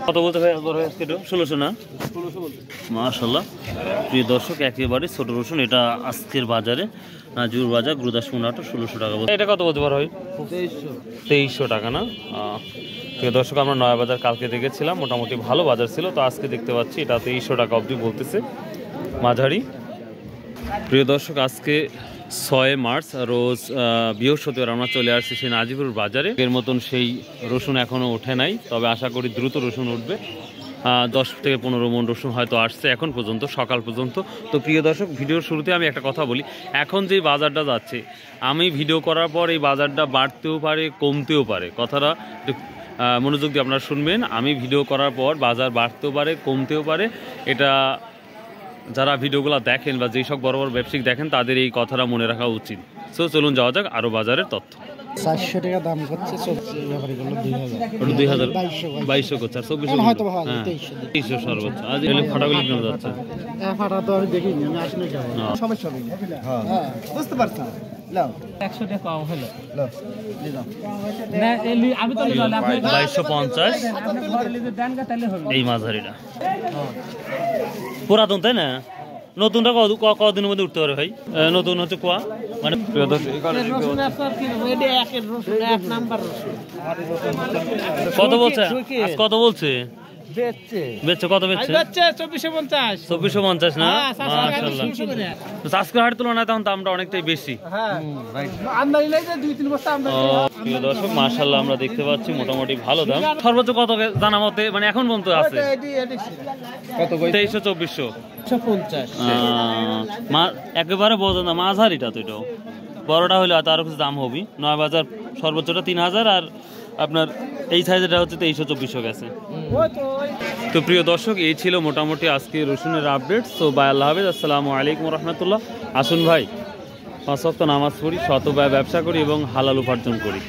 কত বলতে ভাই? 1600 না? মাশাআল্লাহ। প্রিয় দর্শক, একেবারে ছোট রসুন। এটা আজকের বাজারে নাজির বাজার গুরুদাসপুর নাটো 1600 টাকা। এটা কত বলতে পারো ভাই? 2300 টাকা না? প্রিয় দর্শক, আমরা নয়া বাজার কালকে দেখেছিলাম, মোটামুটি ভালো বাজার ছিল। তো আজকে দেখতে পাচ্ছি এটা 2300 টাকা অবধি বলতেছে, মাঝারি। প্রিয় দর্শক, আজকে 6 মার্চ রোজ বৃহস্পতিবার আমরা চলে আসছি সেই নাজিপুর বাজারে। এর মতন সেই রসুন এখনও ওঠে নাই, তবে আশা করি দ্রুত রসুন উঠবে। 10 থেকে 15 মণ রসুন হয়তো আসছে এখন পর্যন্ত, সকাল পর্যন্ত। তো প্রিয় দর্শক, ভিডিওর শুরুতে আমি একটা কথা বলি, এখন যে বাজারটা যাচ্ছে, আমি ভিডিও করার পর এই বাজারটা বাড়তেও পারে, কমতেও পারে। কথাটা মনোযোগ দিয়ে আপনারা শুনবেন। আমি ভিডিও করার পর বাজার বাড়তেও পারে, কমতেও পারে। এটা যারা ভিডিওগুলো দেখেন বা যেসব বড় বড় ব্যবসায়িক দেখেন, তাদের এই কথাটা মনে রাখা উচিত। সো চলুন যাওয়া যাক আরও বাজারের তথ্য। 400 টাকা দাম করছে, 2000 2200 করছে, আর 2400 সর্বোচ্চ। আজ এলে ফাটাগুলি কেন যাচ্ছে? ফাটা তো আমি দেখিনি, আমি আসলে সমস্যা নেই। হ্যাঁ, বুঝতে পারছেন। 100 টাকা কম হলো। আমি তো 2250 এই মাঝারিটা পুরাতন, তাই না? নতুনটা কদিনের মধ্যে উঠতে পারে ভাই? নতুন হচ্ছে কোয়া মানে কত বলছে? কত বলছে? বেচছে কত? বেচছে 2450 না? মাশাআল্লাহ। আজকের হাটের তুলনায় তখন দামটা অনেকটাই বেশি। প্রিয় দর্শক, মাশাআল্লাহ আমরা দেখতে পাচ্ছি মোটামুটি ভালো দাম। সর্বোচ্চ কত জানা মতে মানে এখন পর্যন্ত আছে? 2300-2400 একেবারে বোঝা না, মাঝারিটা তো এটাও। বড়টা হলে হয়তো আরো কিছু দাম হবে। নয়া বাজার সর্বোচ্চটা 3000, আর আপনার এই সাইজটা হচ্ছে 2300-2400 গেছে। তো প্রিয় দর্শক, এই ছিল মোটামুটি আজকে রসুনের আপডেট। তো বাই, আল্লাহ হাফেজ, আসসালামু আলাইকুম রহমতুল্লাহ। আসুন ভাই, 5 ওয়াক্ত নামাজ পড়ি, শত ব্যবসা করি এবং হালাল উপার্জন করি।